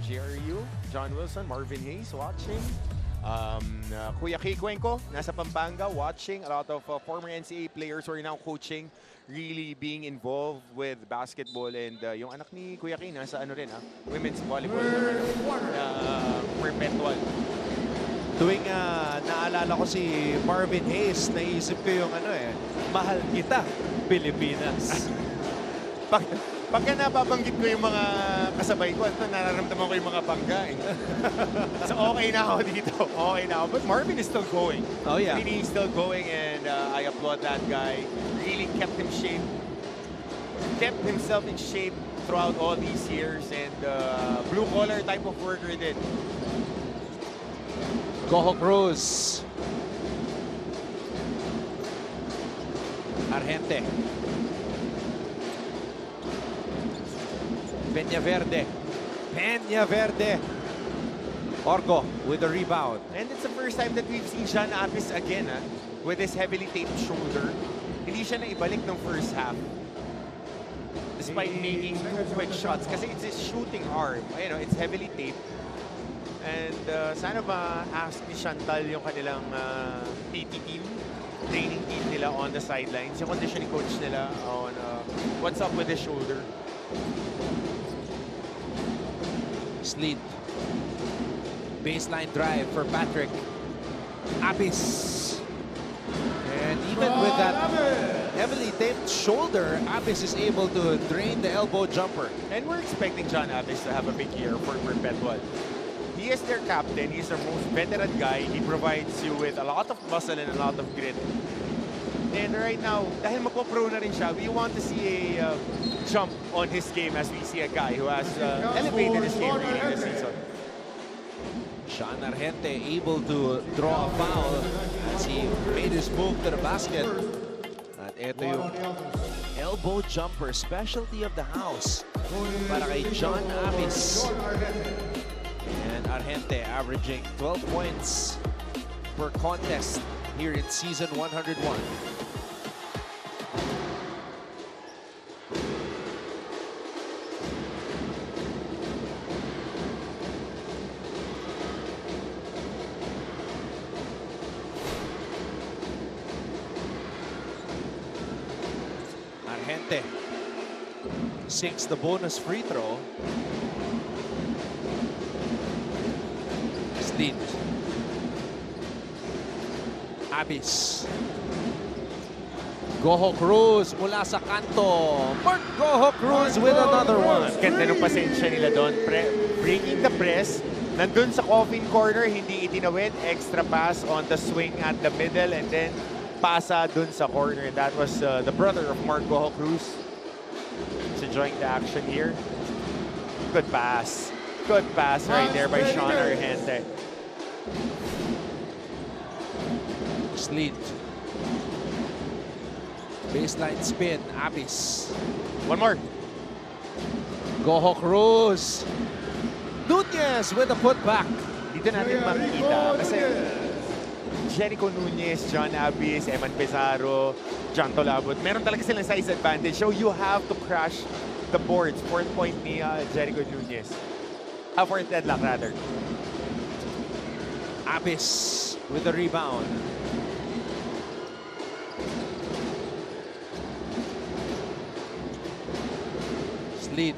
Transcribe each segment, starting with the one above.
JRU, John Wilson, Marvin Hayes watching. Kuya Kay Cuenco, nasa Pampanga, watching. A lot of former NCAA players who are now coaching, really being involved with basketball. And yung anak ni Kuya Kay, nasa ano rin, women's volleyball. Perpetual. Tuwing naalala ko si Marvin Hayes, naisip ko yung mahal kita, Pilipinas. Pagka nababanggit ko yung mga kasabay ko, nararamdaman ko yung mga bangga. So okay na ako dito. Okay na ako. But Marvin is still going. Oh yeah. Really still going, and I applaud that guy. Really kept himself in shape throughout all these years, and blue collar type of worker did. Goho Cruz. Argente. Peña Verde. Orgo with the rebound. And it's the first time that we've seen John Abis again, with his heavily taped shoulder. Hindi siya naibalik ng first half. Despite making 2 quick shots. Kasi it's his shooting arm. It's heavily taped. And sana ma-ask ni Chantal yung kanilang PT team, training team nila on the sidelines, yung conditioning coach nila on what's up with his shoulder. Sleet. Baseline drive for Patrick. Abis. And even with that heavily taped shoulder, Abis is able to drain the elbow jumper. And we're expecting John Abis to have a big year for Perpetual. He is their captain. He's their most veteran guy. He provides you with a lot of muscle and a lot of grit. And right now, dahil magpo-pro na rin siya, we want to see a jump on his game as we see a guy who has elevated his game really this season. Sean Argente able to draw a foul as he made his move to the basket. At ito yung elbow jumper, specialty of the house para kay John Abis. And Argente averaging 12 points per contest here in season 101. Argente sinks the bonus free throw. Sleet. Abis. Goho Cruz mula sa kanto. Mark Goho Cruz with another one. Ganda ng pasensya nila doon. Breaking the press. Nandun sa coffin corner, hindi itinawid. Extra pass on the swing at the middle, and then pasa dun sa corner. That was the brother of Mark Goho Cruz. He's enjoying the action here. Good pass. Good pass right there by Sean Argente. Sleet. Baseline spin. Abis. One more. Goho Cruz. Nunez with a putback. Dito natin makikita kasi Jericho Nunez, John Abis, Eman Pizarro, John Tolabot, meron talaga silang size advantage. So you have to crash the boards. 4th point ni Jericho Nunez. 4th deadlock rather. Abis with the rebound. Sleet.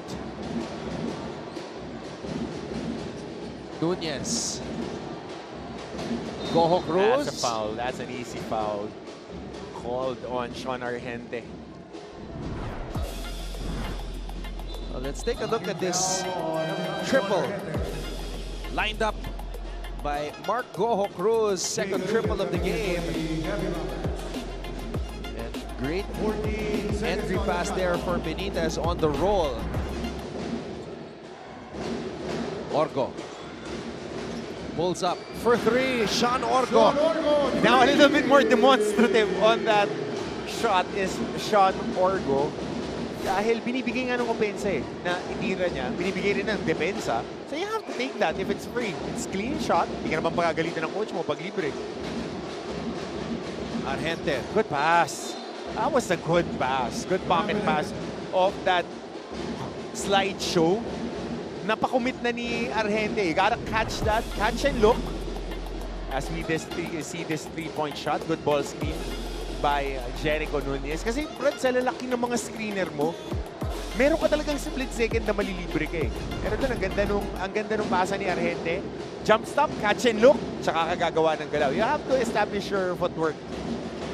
Nunez. Goho Cruz. That's a foul. That's an easy foul. Called on Sean Argente. Well, let's take a look at this triple. Lined up by Mark Goho Cruz, second triple of the game. And great entry pass there for Benitez on the roll. Orgo pulls up for 3. Sean Orgo. Now a little bit more demonstrative on that shot is Sean Orgo. Dahil binibigay nga ng opensa na itira niya, binibigay rin ng depensa. So you have to take that if it's free. It's clean shot. Hindi ka naman pagagalitan ng coach mo pag libre. Argente. Good pass. That was a good pass. Good pocket pass of that slide show. Napakumit na ni Argente. You gotta catch that. Catch and look. As we see this three-point shot. Good ball screen by Jericho Nunez. Kasi Brad, sa lalaki ng mga screener mo, meron ka talagang split second na malilibre ka eh. Pero doon, ang ganda nung pasa ni Argente. Jump stop, catch and look, tsaka kagagawa ng galaw. You have to establish your footwork.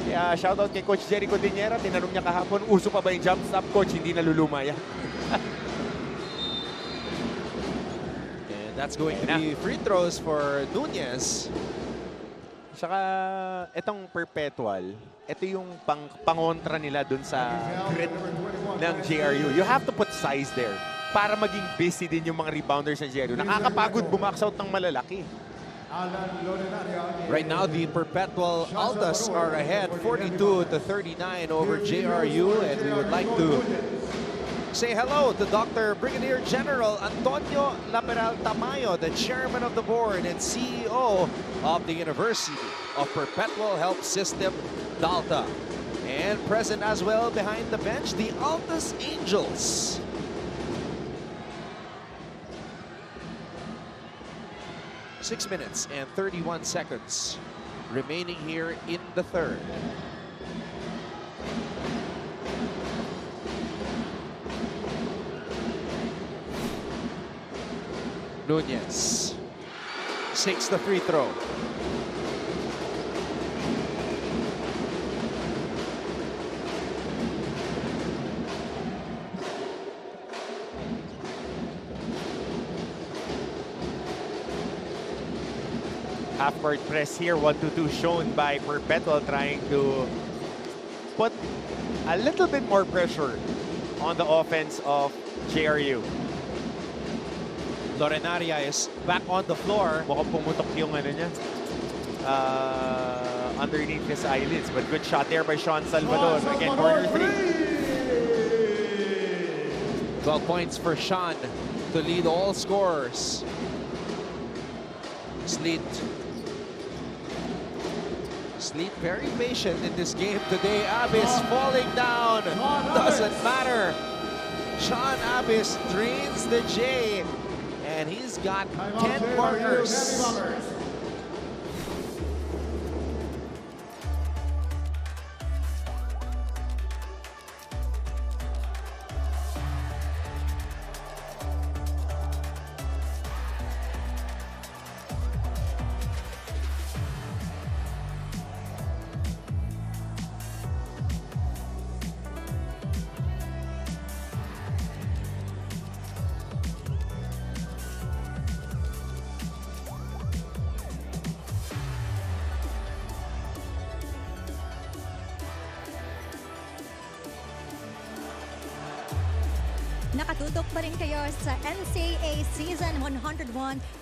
Kaya shoutout kay Coach Jericho Diniera. Tinanong niya kahapon, uso pa ba yung jump stop? Coach, hindi naluluma yan. And that's going to be free throws for Nunez. Saka, itong Perpetual, ito yung pangontra nila dun sa grid ng JRU. You have to put size there para maging busy din yung mga rebounders ng JRU. Nakakapagod bumax out ng malalaki. Right now, the Perpetual Altas are ahead 42-39 over JRU, and we would like to say hello to Dr. Brigadier General Antonio Laperal Tamayo, the chairman of the board and CEO of the University of Perpetual Health System, Dalta. And present as well behind the bench, the Altas Angels. Six minutes and 31 seconds remaining here in the third. Nunez takes the free throw. Half-court press here, 1-2-2 shown by Perpetual, trying to put a little bit more pressure on the offense of JRU. Lorenaria is back on the floor. Mukhang pumutok yung ano niya. Underneath his eyelids. But good shot there by Sean Salvador. Again, corner three. 12 points for Sean to lead all scorers. Sleet very patient in this game today. Abis falling down. Doesn't matter. Sean Abis drains the J. And he's got 10 markers. Nakatutok pa rin kayo sa NCAA Season 101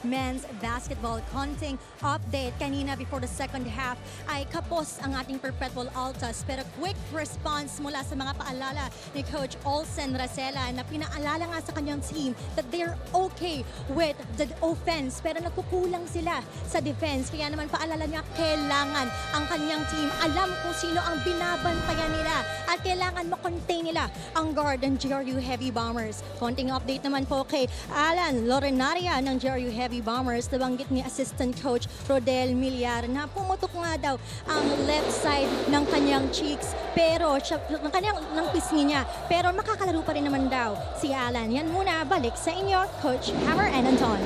Men's Basketball Counting Update. Kanina before the second half ay kapos ang ating Perpetual Altas. Pero quick response mula sa mga paalala ni Coach Olsen Racela na pinaalala nga sa kanyang team that they're okay with the offense. Pero nagkukulang sila sa defense. Kaya naman paalala niya, kailangan ang kanyang team alam kung sino ang binabantayan nila at kailangan makontain nila ang guard ng JRU Heavy Bombers. Konting update naman po kay Alan Lorenaria ng JRU Heavy Bombers. Nabanggit ni Assistant Coach Rodel Millar na pumutok nga daw ang left side ng kanyang cheeks, pero ng pisngi niya. Pero makakalaro pa rin naman daw si Alan. Yan muna, balik sa inyo, Coach Hammer and Anton.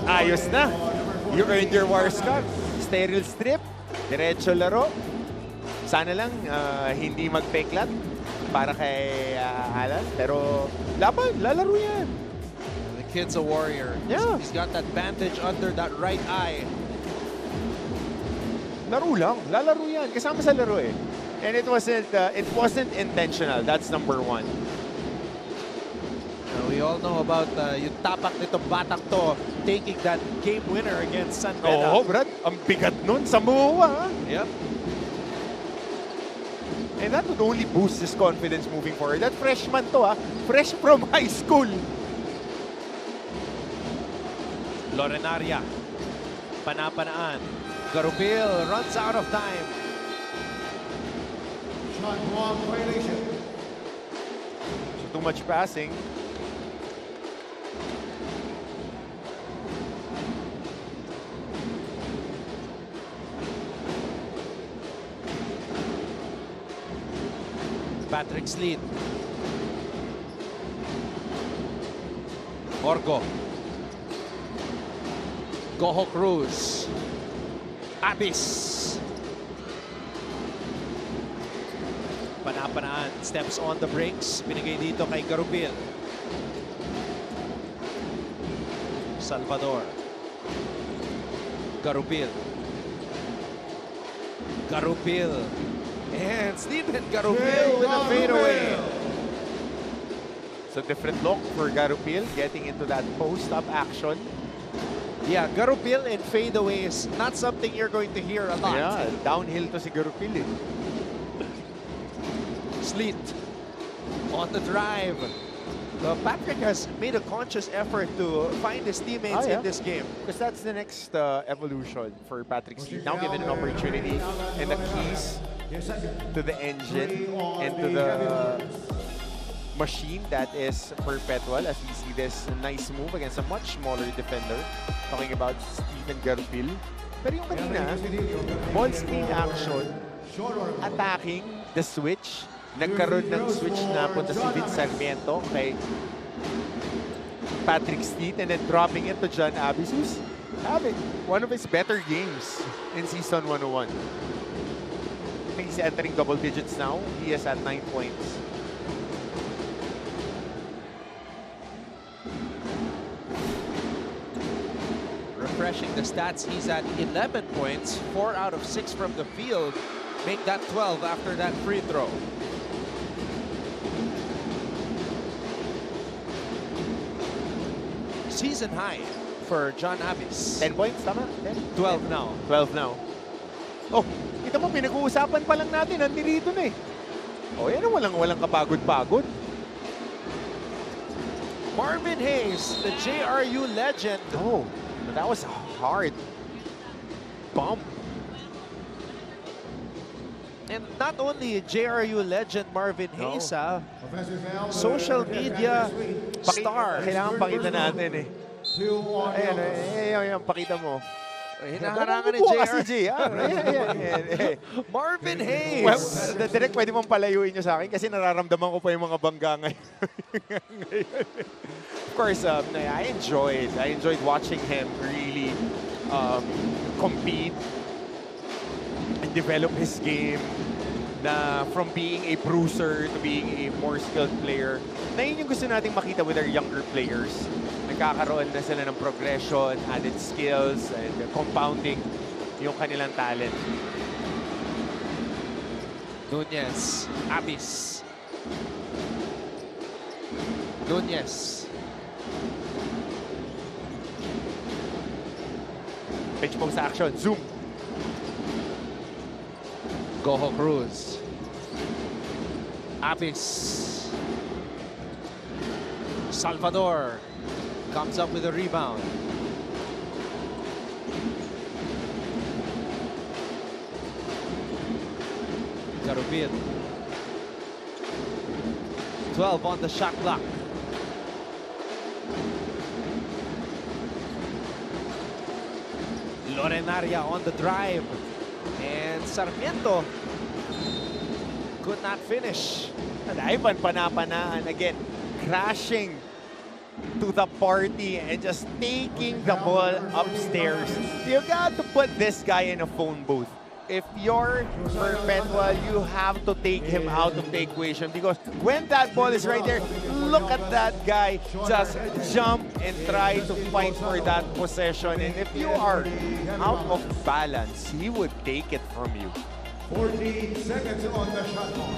Ayos na. You earned your war scarf. Sterile strip. Diretso laro. Sana lang hindi magpeklat para kay Alan. Pero laban, lalaro yan. The kid's a warrior. Yeah. He's got that bandage under that right eye. Laro lang. Lalaro yan. Kasama sa laro eh. And it wasn't intentional. That's number one. We all know about yung tapak nito batang to taking that game winner against San Beda. Oo, Brad. Ang bigat nun sa muwa. Yep. And that would only boost his confidence moving forward. That freshman to, fresh from high school. Lorenaria. Panapanaan. Garubil runs out of time. So too much passing. Patrick Sleet. Orgo. Goho Cruz. Abis. Panapanaan. Steps on the brakes. Binigay dito kay Garupil. Salvador. Garupil. Garupil. And Steven Garupil with a fadeaway. So different look for Garupil getting into that post-up action. Yeah, Garupil and fadeaway is not something you're going to hear a lot. Yeah, downhill to si Garupil. Sleet on the drive. Patrick has made a conscious effort to find his teammates in this game. Because that's the next evolution for Patrick Sleet. Now given an opportunity and the keys to the engine and to the machine that is Perpetual, as we see this nice move against a much smaller defender. Talking about Steven Garupil. Pero yung kanina, ball screen action, attacking the switch. Nagkaroon ng switch na punta si Vince Sarmiento kay Patrick Sleet and then dropping it to John Abis, who's having one of his better games in Season 101. I think he's entering double digits now. He is at 9 points. Refreshing the stats, he's at 11 points, 4 out of 6 from the field. Make that 12 after that free throw. Season high for John Abis. 10 points, tama? 10? 12 now. 12 now. Oh, kita mo, pinag-uusapan pa lang natin, nandito na eh. Oh, yan ang walang kapagod-pagod. Marvin Hayes, the JRU legend. Oh, but that was a hard bump. And not only JRU legend Marvin Hayes, social media star. Kailangan pakita natin eh. Ayan, pakita mo. Hinaharangan ni JRU. Marvin Hayes. Well, direct pwede mong palayuin nyo sa akin kasi nararamdaman ko pa yung mga bangga ngayon. Of course, I enjoyed watching him really compete and develop his game na from being a bruiser to being a more skilled player. Na yun yung gusto nating makita with our younger players. Nagkakaroon na sila ng progression, added skills, and compounding yung kanilang talent. Nunez, Abis. Nunez. Pitch post action, zoom. Goho Cruz. Abis. Salvador comes up with a rebound. Garupil. 12 on the shot clock. Lorenaria on the drive. And Sarmiento could not finish. Ivan Panapanaan again, crashing to the party and just taking the ball upstairs. You got to put this guy in a phone booth. If you're Perpetual, you have to take him out of the equation because when that ball is right there, look at that guy just jump and try to fight for that possession. And if you are out of balance, he would take it from you. 14 seconds on the shot clock.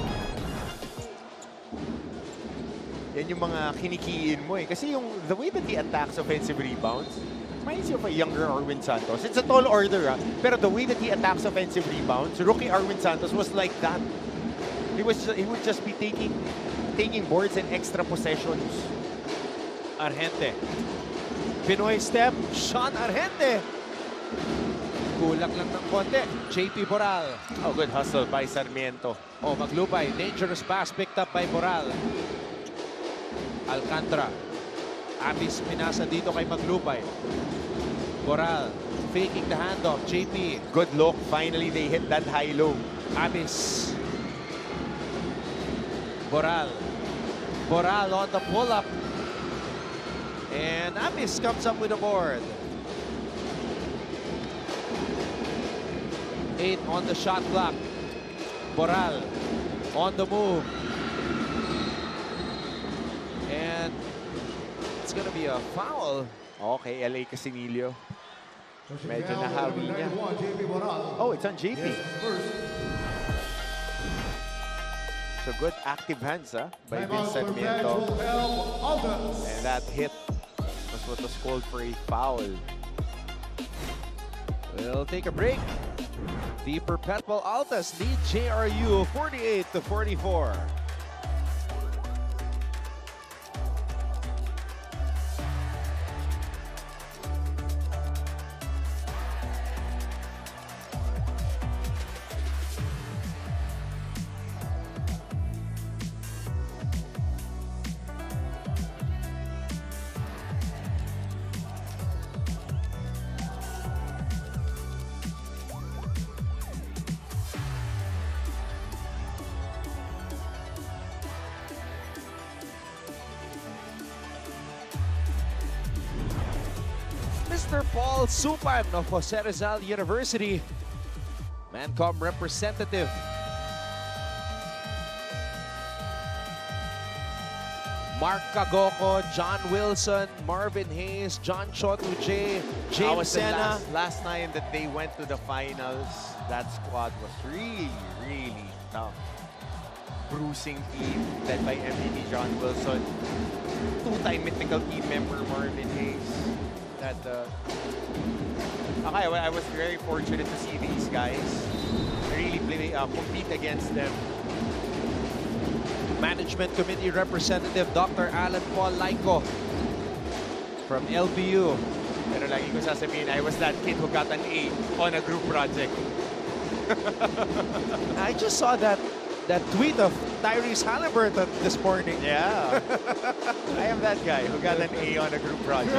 Yan yung mga kinikiin mo eh. Kasi yung the way that he attacks offensive rebounds, reminds you of a younger Arwin Santos. It's a tall order, pero the way that he attacks offensive rebounds, rookie Arwin Santos was like that. He would just be taking boards and extra possessions. Argente. Pinoy step, Sean Argente. Kulak lang ng konti. JP Boral. Oh, good hustle by Sarmiento. Oh, maglupay. Dangerous pass picked up by Boral. Alcantara. Abis pinasa dito kay Maglupay. Boral faking the handoff. JP. Good look. Finally, they hit that high-low. Abis. Boral. Boral on the pull-up. And Amis comes up with a board. 8 on the shot clock. Boral on the move. And it's gonna be a foul. Okay, LA Casinillo. Medyo nahawi niya. Oh, it's on JP. So good active hands by Vincent Miento. And that hit was what was called for a foul. We'll take a break. The Perpetual Altas lead JRU 48-44. Mr. Paul Supan of Jose Rizal University, Mancom representative. Mark Cagoko, John Wilson, Marvin Hayes, John Chotuje, That was James the Sena. last time that they went to the finals. That squad was really, really tough. Bruising team led by MVP John Wilson. Two-time mythical team member Marvin Hayes. Okay, well, I was very fortunate to see these guys really compete against them. Management Committee Representative Dr. Alan Paul Laiko from LBU. Pero lagi ko sasabihin, I was that kid who got an A on a group project. I just saw that tweet of Tyrese Halliburton this morning. Yeah. I am that guy who got an A on a group project.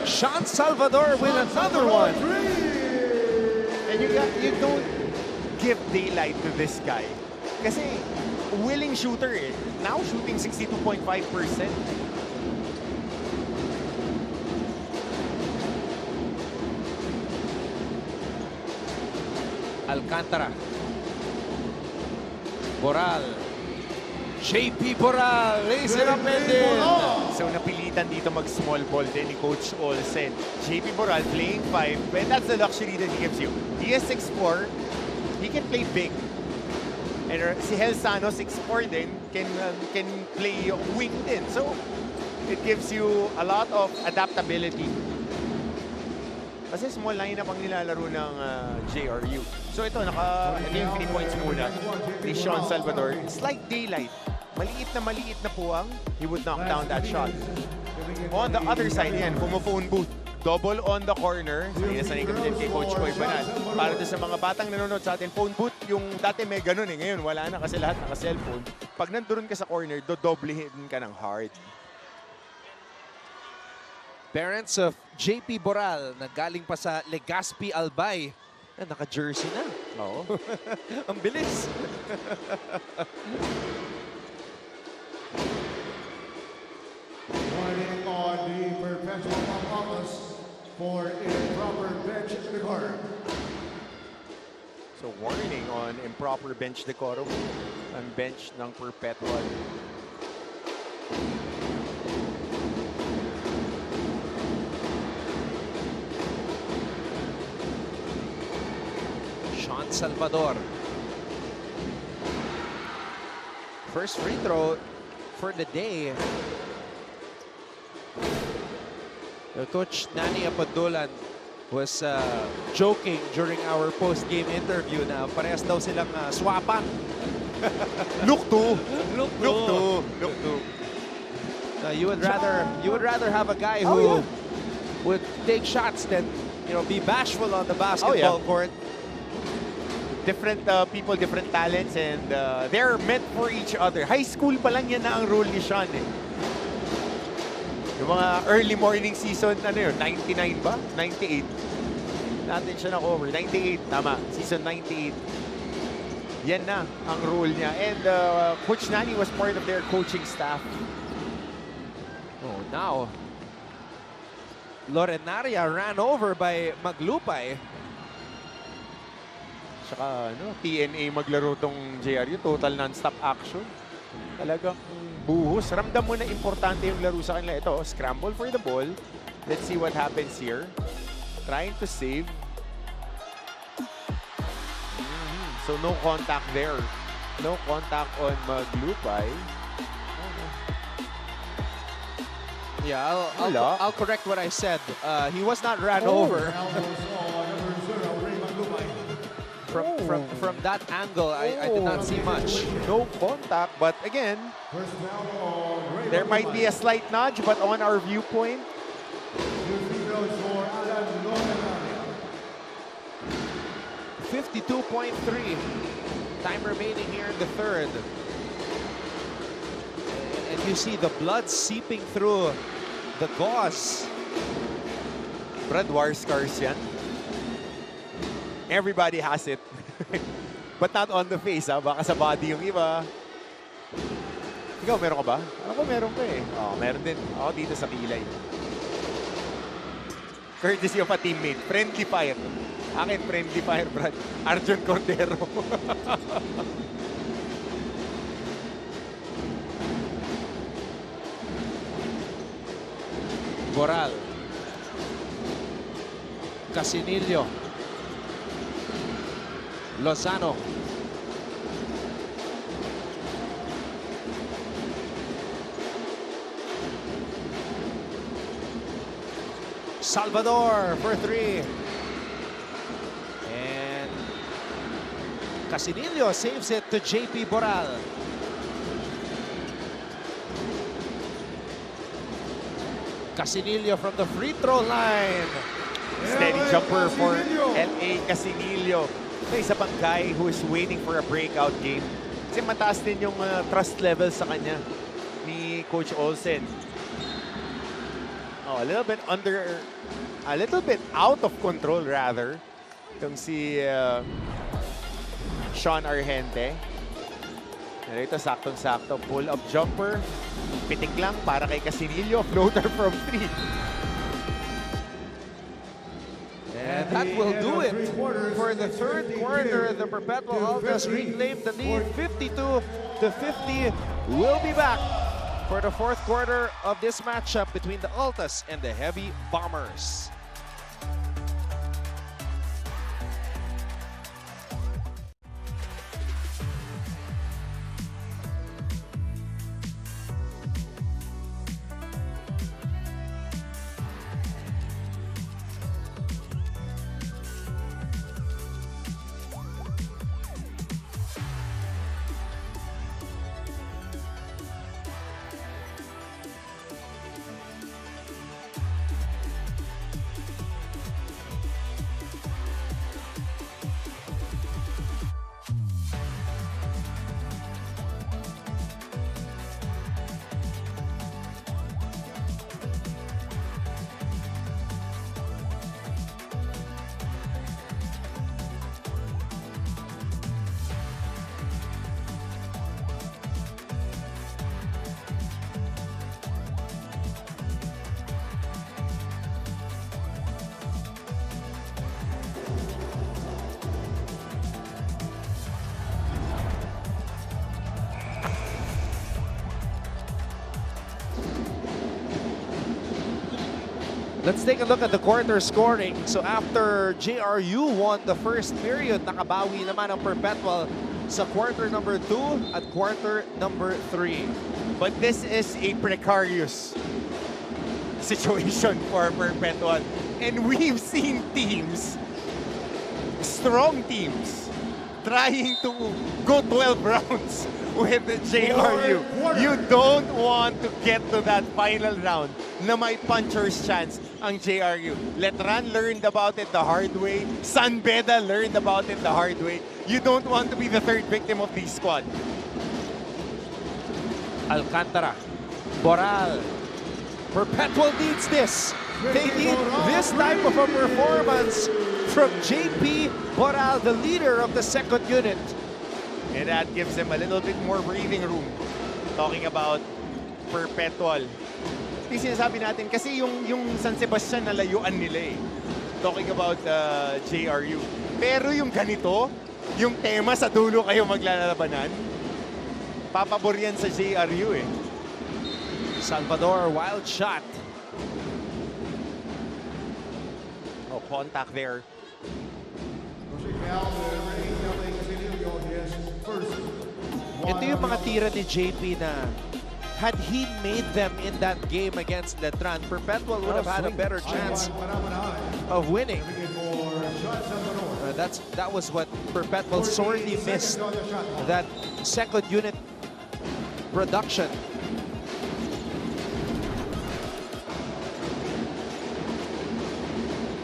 Sean Salvador with another one. And you don't give daylight to this guy. Kasi willing shooter eh. Now shooting 62.5%. Alcantara. Boral. JP Boral. Lays it up and in. So napilitan dito mag-small ball din ni Coach Olsen. JP Boral playing 5, but that's the luxury that he gives you. He is 6'4", he can play big. And si Helsano, 6'4" din, can play wing din. So it gives you a lot of adaptability. Kasi small lineup ang nilalaro ng JRU. So ito yung 3 points muna ni Sean Salvador. Slight daylight. Maliit na puwang, he would knock down that shot. On the other side, yan, phone booth. Double on the corner. Sanay din kay Coach Koy Banal. Para doon sa mga batang nanonood sa atin, phone booth, yung dati may ganun eh. Ngayon, wala na kasi lahat naka-cellphone. Pag nandoon ka sa corner, dodoblehin ka ng hard. Parents of JP Boral na galing pa sa Legazpi Albay. Naka-jersey na. Oo. Ang bilis. Warning on the Perpetual Altas for improper bench decorum. So warning on improper bench decorum ang bench ng Perpetual. Sean Salvador. First free throw for the day. Coach Nani Apadulan was joking during our post-game interview na parehas daw silang swapan. Look to. You would rather have a guy who would take shots than be bashful on the basketball court. Different people, different talents, and they're meant for each other. High school pa lang yan na ang role ni Sean eh. Yung mga early morning season, 99 ba? 98. Natin siya na-cover. 98, tama. Season 98. yan na ang rule niya. And Coach Nani was part of their coaching staff. Oh, now Lorenaria ran over by Maglupay. Saka TNA maglaro tong JRU, total non-stop action. Talagang buhos. Ramdam mo na importante yung laro sa kanila. Ito, scramble for the ball. Let's see what happens here. Trying to save. So no contact there. No contact on Maglupay. Yeah, I'll correct what I said. He was not ran over. From that angle, I did not see much. No contact, but again, there might be a slight nudge, but on our viewpoint, 52.3 time remaining here in the third. And you see the blood seeping through the gauze. Brad, war scars yan. Everybody has it. But not on the face, ha? Baka sa body yung iba. Ikaw, meron ka ba? Ako, meron ka eh. Oh, meron din. Ako dito sa kilay. Courtesy of a teammate. Friendly fire. Akin, friendly fire, Brad. Arjun Cordero. Boral. Casinillo. Lozano. Salvador for three. And Casinillo saves it to JP Boral. Casinillo from the free throw line. Steady jumper for LA Casinillo. Ito isa pang guy who is waiting for a breakout game. Kasi mataas din yung trust level sa kanya ni Coach Olsen. Oh, a little bit out of control rather. Itong si Sean Argente. Pero ito saktong-sakto. Pull-up jumper. Pitik lang para kay Casinillo. Floater from 3. And that will do it for the third quarter. The Perpetual Altas reclaimed the lead 52-50. We'll be back for the fourth quarter of this matchup between the Altas and the Heavy Bombers. Let's take a look at the quarter scoring. So after JRU won the first period, nakabawi naman ang Perpetual sa quarter number 2 at quarter number 3. But this is a precarious situation for Perpetual. And we've seen teams, strong teams, trying to go 12 rounds with the JRU. You don't want to get to that final round na may puncher's chance ang JRU. Letran learned about it the hard way. San Beda learned about it the hard way. You don't want to be the third victim of this squad. Alcantara. Boral. Perpetual needs this. They need this type of a performance from JP Boral, the leader of the second unit. And that gives them a little bit more breathing room. Talking about Perpetual. Yung sinasabi natin, kasi yung San Sebastian nalayuan nila eh. Talking about JRU. Pero yung ganito, yung tema sa dulo kayo maglalabanan, papabor yan sa JRU eh. Salvador, wild shot. Oh, contact there. Ito yung mga tira ni JP na had he made them in that game against Letran, Perpetual would have had a better chance of winning. That was what Perpetual sorely missed, that second unit production.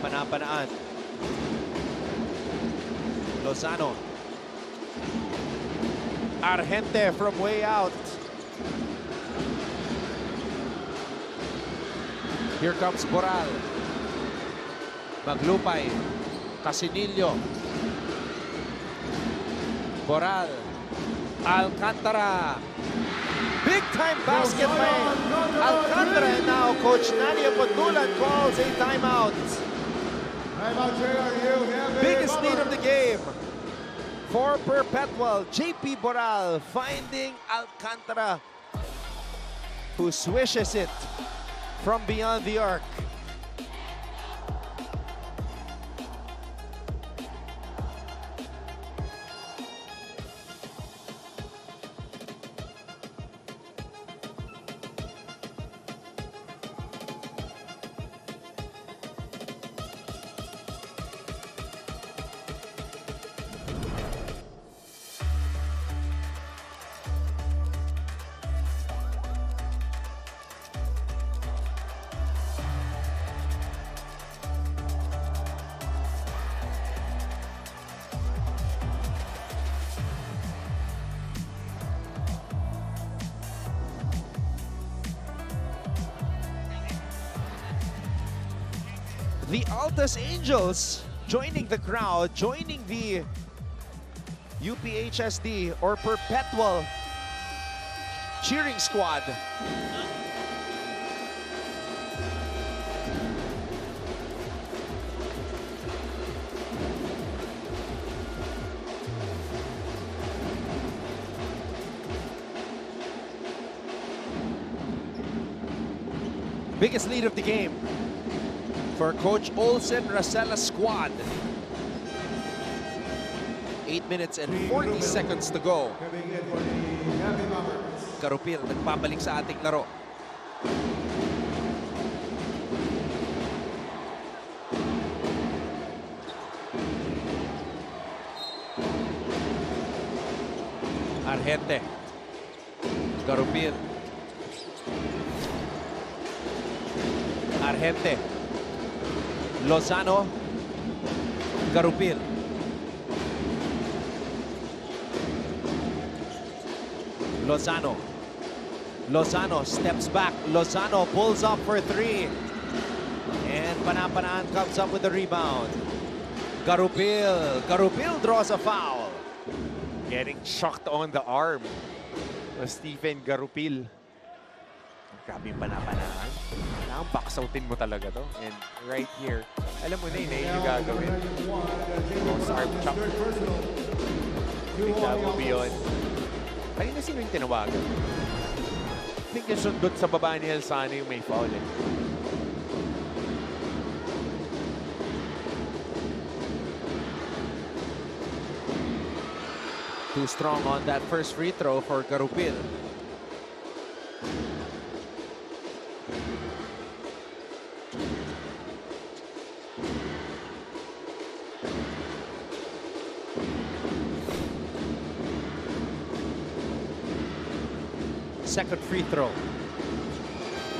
Panapanaan. Lozano. Argente from way out. Here comes Boral. Maglupay. Casinillo. Boral. Alcantara. Big time basket by Alcantara, and now Coach Nadia Potulan calls a timeout. Biggest lead of the game for Perpetual. JP Boral finding Alcantara, who swishes it from beyond the arc. The Altas Angels joining the crowd, joining the UPHSD or Perpetual cheering squad. Biggest lead of the game for Coach Olsen Racella's squad. 8 minutes and 40 seconds to go. Karupil nagpabalik sa ating laro. Argente. Karupil. Argente. Lozano, Garupil. Lozano. Lozano steps back. Lozano pulls up for three. And Panapanaan comes up with the rebound. Garupil. Garupil draws a foul. Getting shocked on the arm of Stephen Garupil. Grabe yung Panapanaan. Kailangan backsoutin mo talaga to. And right here, alam mo na yun yung gagawin. Most arm chop. Bigla mo beyond. Kanina sino yung tinawagan? I think yung sundot sa baba ni Elsano yung may foul eh. Too strong on that first free throw for Garupil. Second free throw.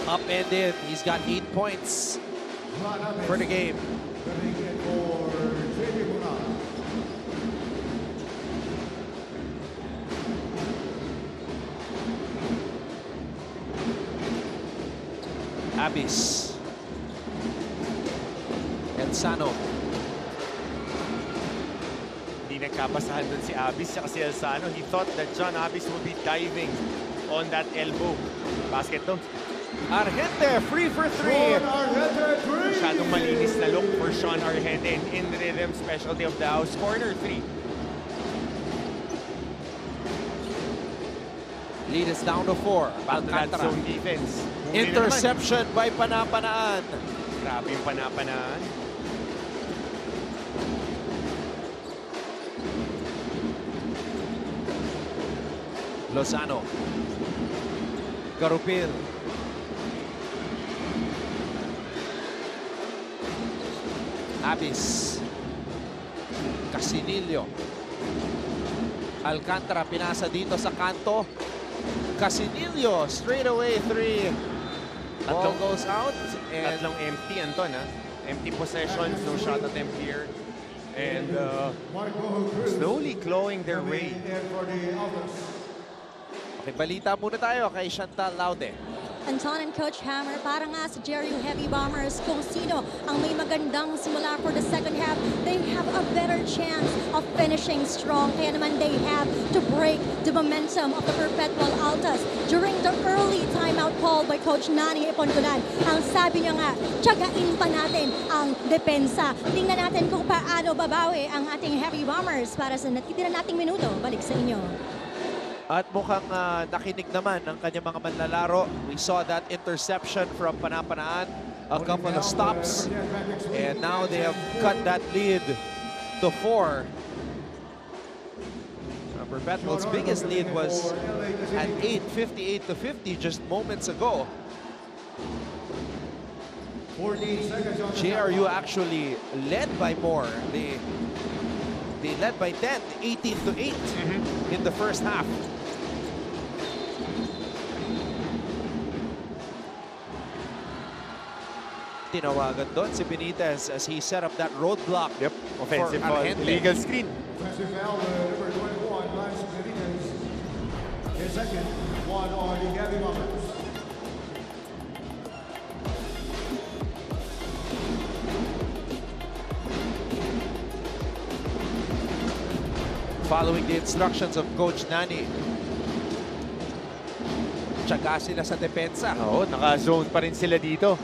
Upended. He's got 8 points for the game. Abis. Ensano. Hindi nagkapasahan dun si Abis at si Alzano. He thought that John Abis would be diving on that elbow. Basket to. Argente, free for three. Sean Argente, three. Masyadong malinis na look for Sean Argente. In rhythm, specialty of the house. Corner 3. Lead is down to 4. Back to that Alcantara. zone defense. Huli na Interception by Panapanaan. naman. Grabe yung panapanaan. Lozano. Garupil. Abis. Casinillo. Alcantara pinasa dito sa kanto. Casinillo, straight away 3. Ball goes out. And Tatlong empty, Anton, ha? Empty possessions, no shot attempt here. And Marco Cruz. slowly clawing their way. Coming in for the Altas. okay, balita muna tayo kay Chantal Laude. Anton and Coach Hammer, para nga sa JRU Heavy Bombers, kung sino ang may magandang simula for the second half, they have a better chance of finishing strong. Kaya naman they have to break the momentum of the Perpetual Altas. During the early timeout call by Coach Nani Ipontulan, ang sabi niya nga, tiyagain pa natin ang depensa. Tingnan natin kung paano babawi ang ating Heavy Bombers para sa natitira nating minuto. Balik sa inyo. At mukhang nakinig naman ng kanyang mga manlalaro. We saw that interception from Panapanaan, a couple of stops, and now they have cut that lead to 4. Perpetual's biggest lead was at 8, 58-50 just moments ago. 14 seconds on the JRU actually led by more. They led by 10, 18-8 in the first half. Tinawagan doon si Benitez as he set up that roadblock. Yep, offensive for foul, Argente. illegal screen. offensive foul, number 21, Lance Benitez. His second, one on the Heavy Bombers. Following the instructions of Coach Nani. Tsaga sila sa depensa. Oo, naka-zone pa rin sila dito.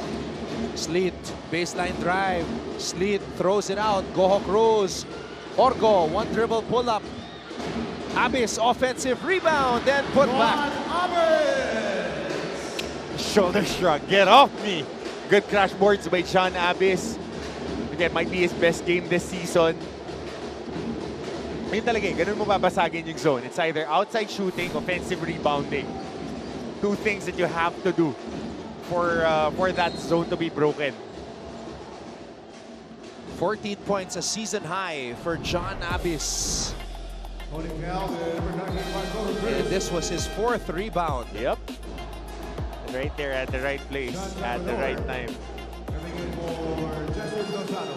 Sleet, baseline drive. Sleet throws it out. Goho Cruz. Orgo, one dribble pull-up. Abis, offensive rebound, then put back. Shoulder shrug. Get off me. Good crash boards by John Abis. Again, might be his best game this season. Yun talaga, ganun mo babasagin yung zone. It's either outside shooting, offensive rebounding. Two things that you have to do for that zone to be broken. 14 points, a season high for John Abis. Holding foul, number 19, Marco And Cruz. this was his 4th rebound. Yep. Right there at the right place, at the right time. Coming in for Jesus Lozano.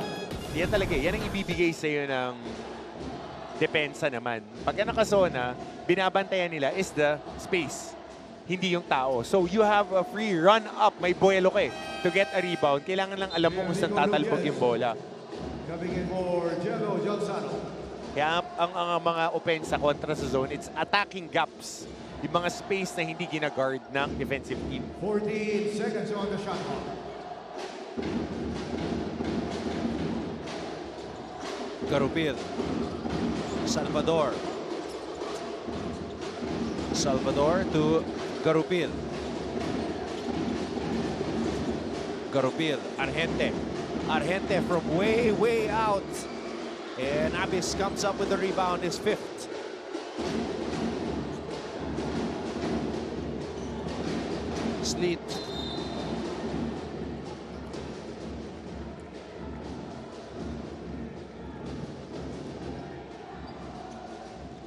Yan talaga, yan ang ibibigay sa'yo ng depensa naman. Pagka nakazona, binabantayan nila is the space, hindi yung tao. So you have a free run up, may buwelo ka eh. To get a rebound, kailangan lang alam mo kung saan tatalbog yung bola. Coming in for Jello Lozano. Kaya ang mga opensa kontra sa zone, it's attacking gaps. Yung mga space na hindi gina-guard ng defensive team. 14 seconds on the shot clock. Garupil. Salvador. Salvador to Garupil. Garupil. Argente. Argente from way, way out. And Abis comes up with the rebound, his 5th. Sleet.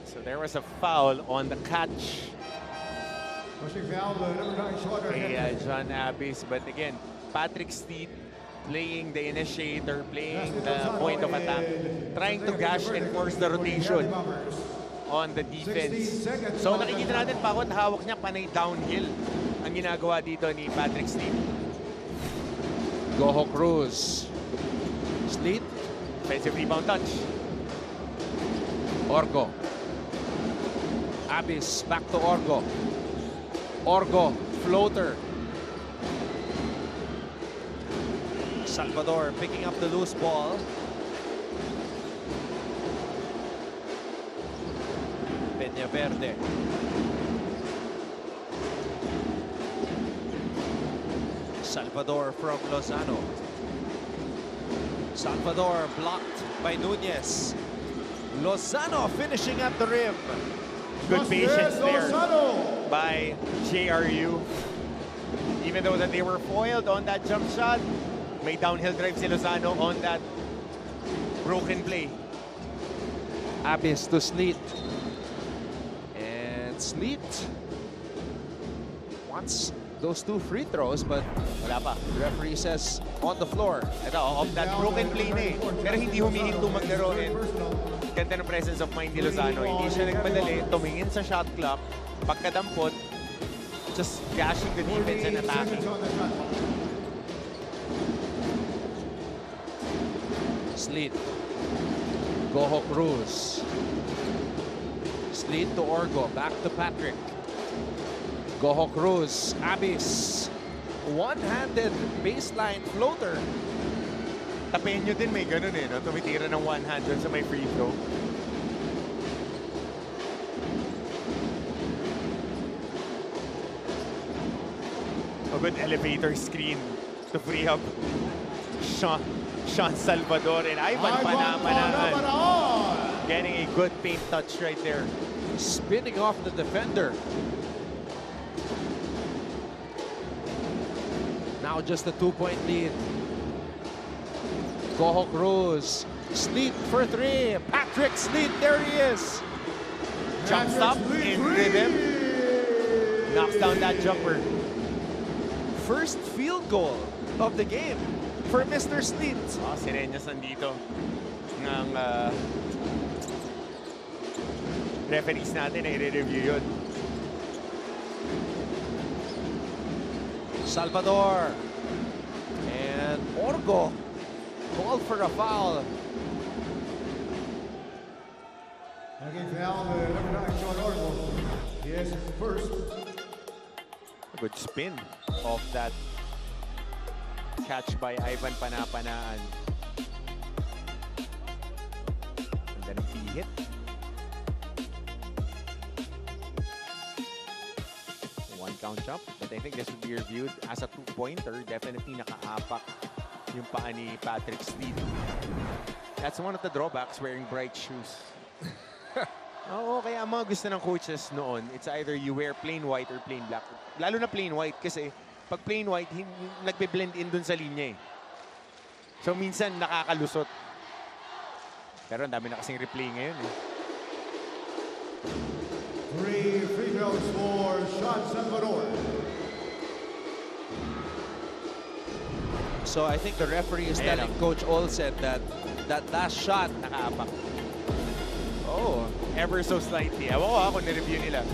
So there was a foul on the catch Pushing foul, number 9, Sean kay Argente. John Abis. But again, Patrick Steed playing the initiator, playing the point of attack, trying to gash and force the rotation on the defense. So nakikita natin bawat hawak niya panay downhill ang ginagawa dito ni Patrick Steed. Goho Cruz. Sleet. Offensive rebound touch. Orgo. Abis back to Orgo. Orgo, floater. Salvador picking up the loose ball. Peñaverde. Salvador from Lozano. Salvador blocked by Nunez. Lozano finishing at the rim. Good patience there Lozano. by JRU. Even though that they were foiled on that jump shot, may downhill drive si Lozano on that broken play. Abis to Sleet. And Sleet wants those 2 free throws, but Wala pa. the referee says on the floor. Ito, off that broken play na eh. Pero hindi humihinto maglaro eh. Ganda ng presence of mind ni Lozano. Hindi siya nagmadali, tumingin sa shot clock, pagkadampot, just gashing the defense and attacking. Sleet. Goho Cruz. Sleet to Orgo. Back to Patrick. Goho Cruz. Abis. One-handed baseline floater. Tapeño din may ganun eh, no? Tumitira ng one hand dun sa may free throw. A good elevator screen to free up Sean Salvador and Ivan Panapanaan. Getting a good paint touch right there. Spinning off the defender. Now just a 2-point lead. Goho Cruz. Sleet for 3. Patrick Sleet, there he is. Jump stop in rhythm. Knocks down that jumper. First field goal of the game for Mr. Sleet. Oh, si Reñas nandito ng referees natin ay re-review yun. Salvador. And Orgo called for a foul. Again, foul, number 9, Sean Orgo. He has his first. A good spin off that catch by Ivan Panapanaan. And then a hit. One count jump, but I think this would be reviewed as a 2-pointer. Definitely nakaapak yung paa ni Patrick Sleet. That's one of the drawbacks wearing bright shoes. Oo, kaya ang mga gusto ng coaches noon, it's either you wear plain white or plain black. Lalo na plain white kasi pag plain white, nagbe-blend in dun sa linya eh. So minsan nakakalusot. Pero ang dami na kasing replay ngayon eh. 3 free throws for Sean Salvador. So I think the referee is Ayan telling lang. Coach Olsen that that last shot Nakaapak. Oh, ever so slightly. Ewan ko kung nireview nila.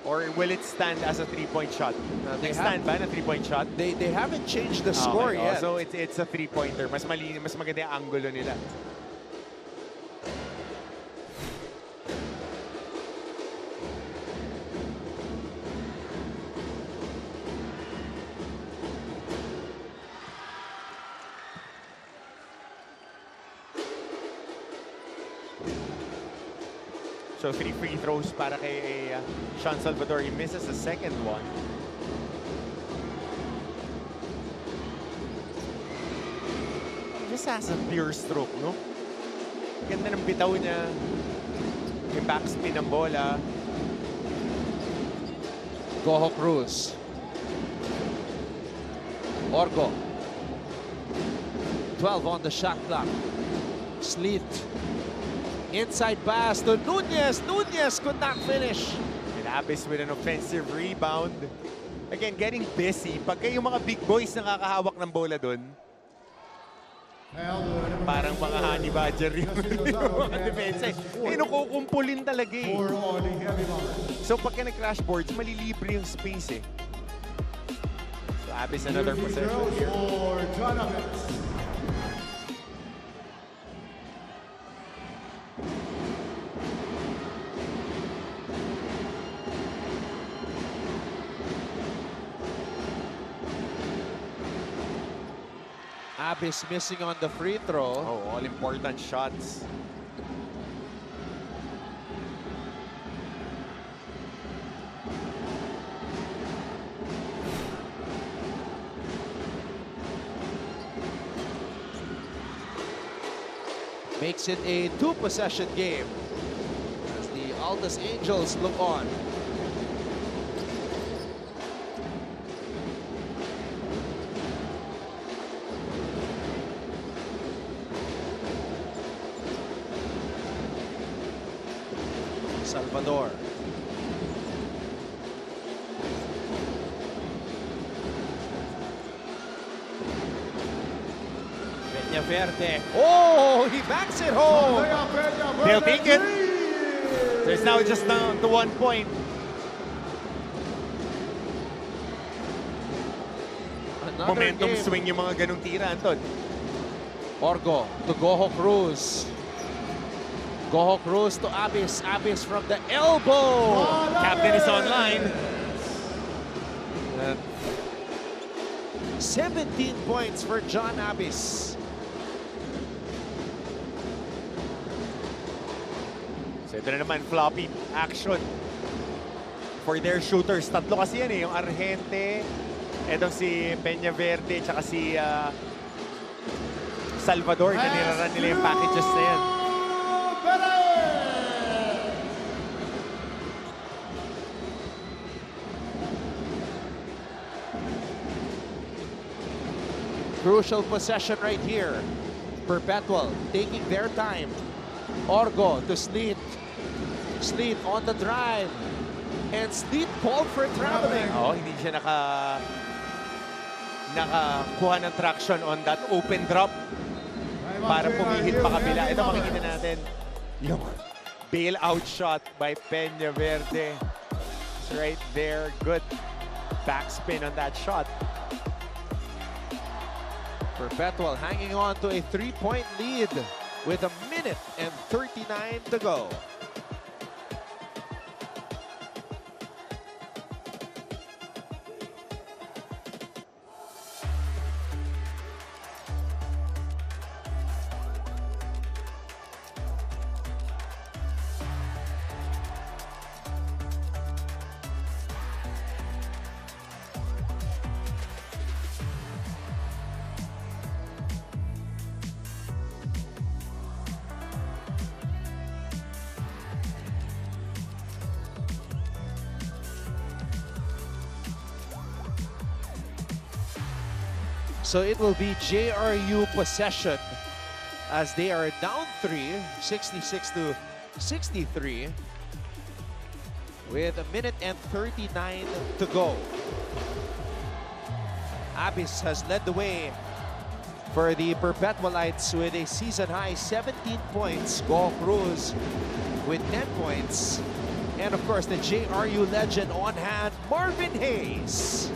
Or will it stand as a 3-point shot? They Stand ba na 3-point shot? they haven't changed the score Okay, yet. so it's a 3-pointer. Mas maganda yung angulo nila. So 3 free throws para kay Sean Salvador. He misses the second one. Just has a pure stroke, no? Ganda ng bitaw niya. May backspin ng bola. Goho Cruz. Orgo. 12 on the shot clock. Sleet. Inside pass to Nunez. Nunez could not finish. And Abis with an offensive rebound. Again, getting busy. Pagka yung mga big boys nakakahawak ng bola dun, parang mga honey badger yung mga depensa. Nakukumpulin talaga eh. So pagka nag-crash boards, malilibre yung space eh. So Abis another possession here. Abis missing on the free throw. Oh, all important shots. Makes it a 2-possession game as the Altas Angels look on. Salvador. Verde. Oh, he backs it home. They'll take it. There's now just down to 1 point. Another Momentum game. swing yung mga ganung tira, Anton. Orgo to Goho Cruz. Goho Cruz to Abis. Abis from the elbow. Captain is online. 17 points for John Abis. So ito na naman, floppy action for their shooters. Tatlo kasi yan eh, yung Argente, etong si Peña Verde, tsaka si Salvador. Niraran nila yung packages na yan. Crucial possession right here. Perpetual taking their time. Orgo to Sleet. Sleet on the drive. And Sleet called for traveling. Oh, hindi siya nakakuha ng traction on that open drop para pumihit pa kabila. Ito makikita natin yung bailout shot by Peña Verde. It's right there. Good backspin on that shot. Perpetual hanging on to a 3-point lead with 1:39 to go. So it will be JRU possession as they are down 3, 66 to 63, with 1:39 to go. Abis has led the way for the Perpetualites with a season-high 17 points. Go Cruz with 10 points. And of course, the JRU legend on hand, Marvin Hayes.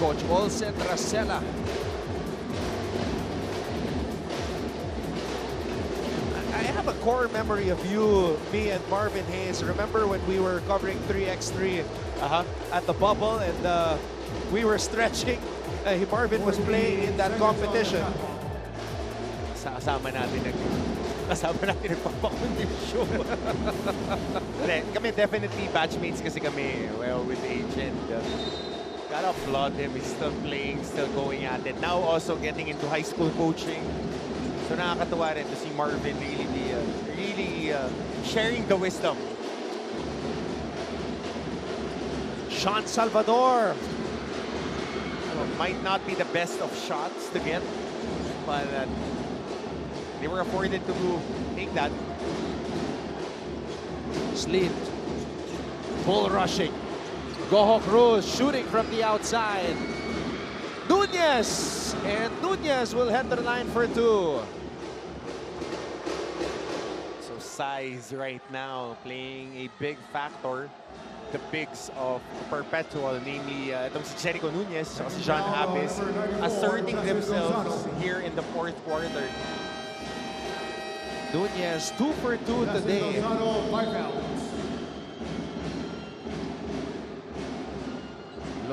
Coach Olsen Racela. I have a core memory of you, me and Marvin Hayes. Remember when we were covering 3x3 at the bubble and we were stretching? Marvin was playing in that competition. Kasama natin nagpapakondisyon. Kami definitely batchmates kasi kami, well, with agent. Gotta applaud him. He's still playing, still going at it. Now also getting into high school coaching. So nakakatuwa rin to see Marvin really sharing the wisdom. Sean Salvador. Might not be the best of shots to get, but they were afforded to take that. Sleet. Bull rushing. Goho Cruz shooting from the outside. Nunez! And Nunez will head to the line for 2. So size right now playing a big factor. The bigs of Perpetual, namely itong si Jericho Nunez at si John Abis, asserting themselves here in the fourth quarter. Nunez 2 for 2 today.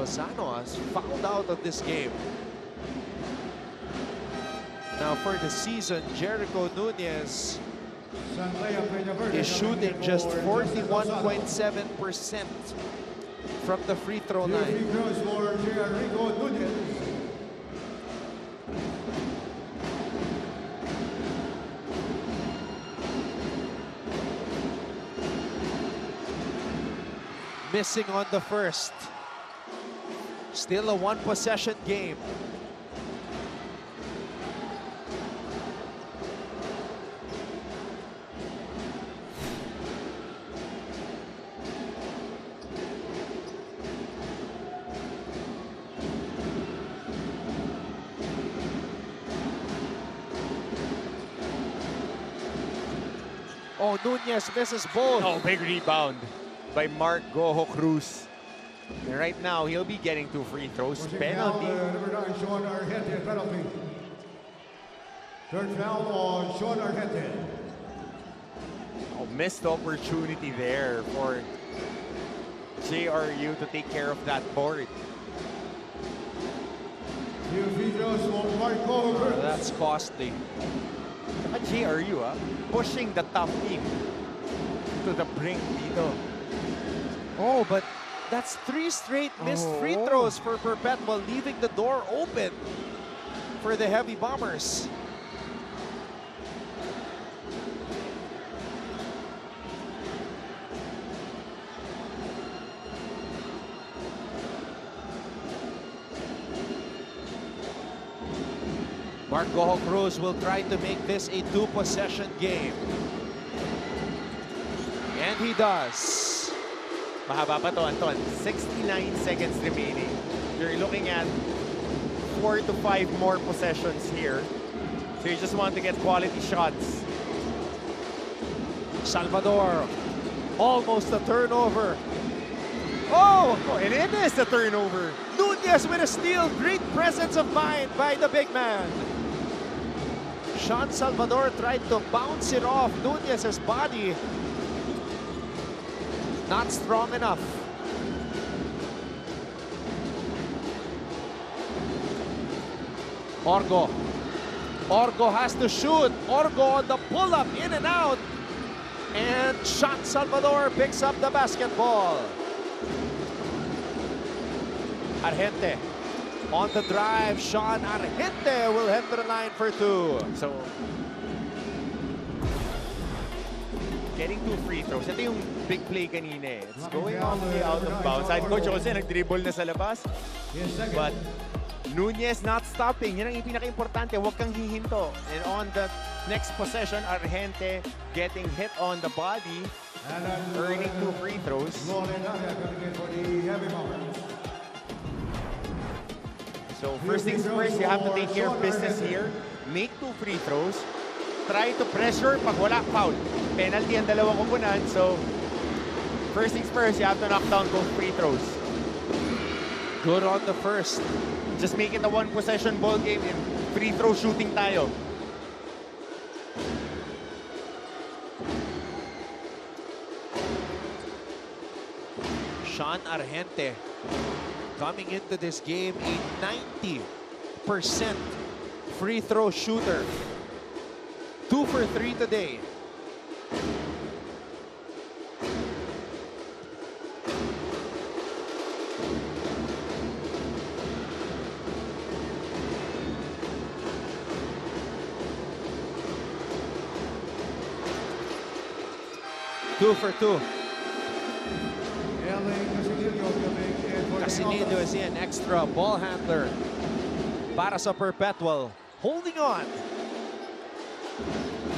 Lozano has fouled out of this game. Now for the season, Jericho Nunez is shooting just 41.7% from the free throw line. Missing on the first. Still a one-possession game. Oh, Nunez misses both. Oh, big rebound by Mark Goho Cruz. And right now, he'll be getting 2 free throws. Penalty. Number 9, Sean Argente, penalty. Third foul on Sean Argente. Oh, missed opportunity there for JRU to take care of that board. Two free throws on Marco Cruz. That's costly. At JRU, pushing the top team to the brink dito. Oh, but that's 3 straight missed free throws for Perpetual, leaving the door open for the Heavy Bombers. Marco Cruz will try to make this a 2-possession game. And he does. Mahaba pa to, Anton. 69 seconds remaining. You're looking at 4 to 5 more possessions here. So you just want to get quality shots. Salvador, almost a turnover. Oh, And it is a turnover. Nunez with a steal. Great presence of mind by the big man. Sean Salvador tried to bounce it off Nunez's body. Not strong enough. Orgo. Orgo has to shoot. Orgo on the pull-up, in and out. And Sean Salvador picks up the basketball. Argente on the drive. Sean Argente will head to the line for 2. So, getting 2 free throws. Ito yung big play kanina. It's going on the out of bounds. Side coach Jose, nag-dribble na sa labas. But Nunez not stopping. Yan ang pinaka-importante. Huwag kang hihinto. And on the next possession, Argente getting hit on the body, earning 2 free throws. So first things first, you have to take care of business here. Make 2 free throws. Try to pressure. Pag wala, foul. Penalty ang dalawang kupunan. So first things first, you have to knock down both free throws. Good on the first. Just make it a 1-possession ball game and free throw shooting tayo. Sean Argente coming into this game a 90% free throw shooter. 2 for 3 today. Two for 2. Casinillo is in, extra ball handler para sa Perpetual. Holding on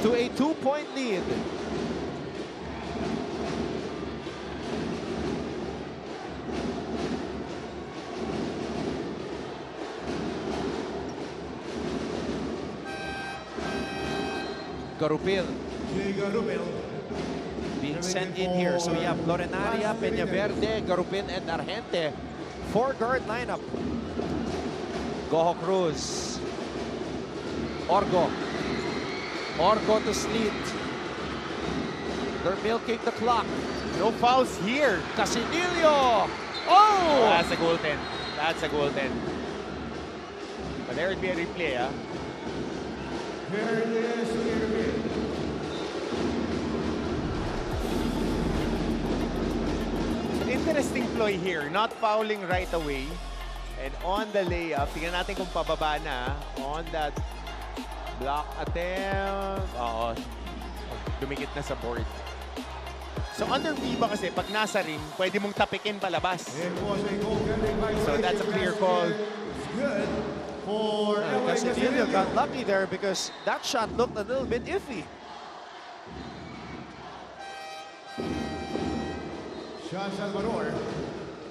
to a 2-point lead. Garupil being sent in here. So we have Lorenaria, Peñaverde, Garupin, and Argente. 4-guard lineup. Goho Cruz. Orgo. Orgo to Sleet. They're milking the clock. No fouls here. Casinillo. Oh! That's a goaltend. That's a golden. But there would be a replay, ah. Here it is to the interview. Interesting ploy here, not fouling right away. And on the layup, tingnan natin kung pababa na. On that block attempt. Oo, dumikit na sa board. So under FIBA kasi, pag nasa rim, pwede mong tapikin palabas. It was a goaltending So violation. that's a clear call. It's good for LA. Casimiro got lucky there because that shot looked a little bit iffy. Sean Salvador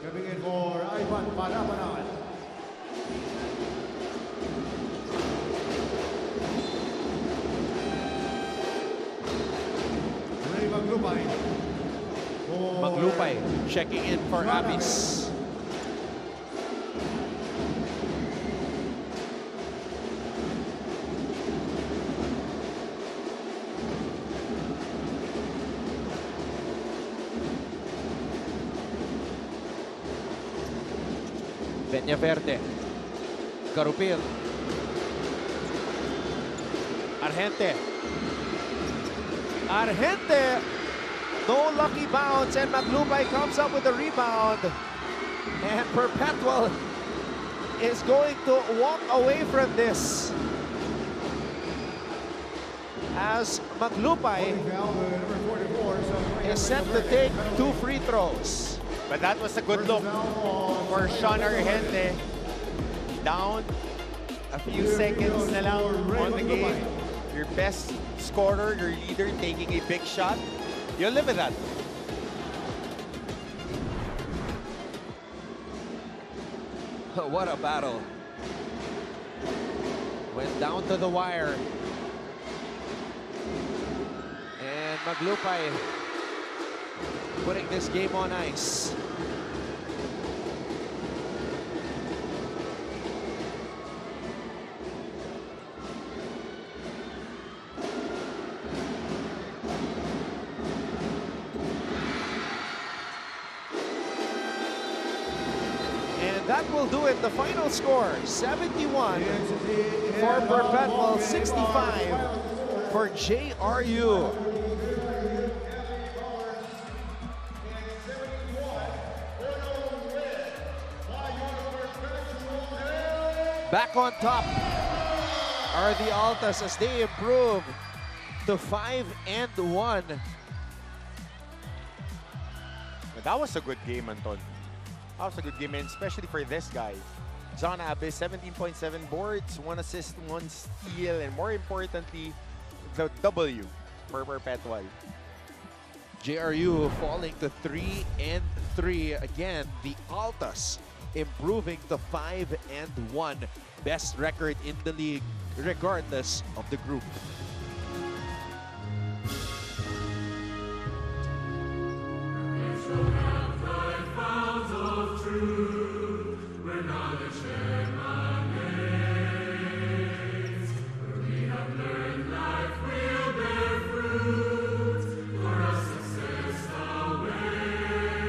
coming in for Ivan Panapanan. Ray Maglupay. Maglupay checking in for Abis. Peñaverde. Carupil. Argente. Argente. No lucky bounce, and Maglupay comes up with a rebound. And Perpetual is going to walk away from this. As Maglupay is set to take 2 free throws. But that was a good look for Sean Argente. Down a few seconds na lang on the game. Your best scorer, your leader, taking a big shot. You'll live with that. What a battle. Went down to the wire. And Maglupay putting this game on ice. And that will do it. The final score, 71 for Perpetual, 65 for JRU. Back on top are the Altas as they improve to 5-1. But that was a good game, Anton. That was a good game, and especially for this guy. John Abbas, 17.7 boards, 1 assist, 1 steal, and more importantly, the W for Perpetual. JRU falling to 3-3. Again, the Altas improving to 5-1. Best record in the league, regardless of the group.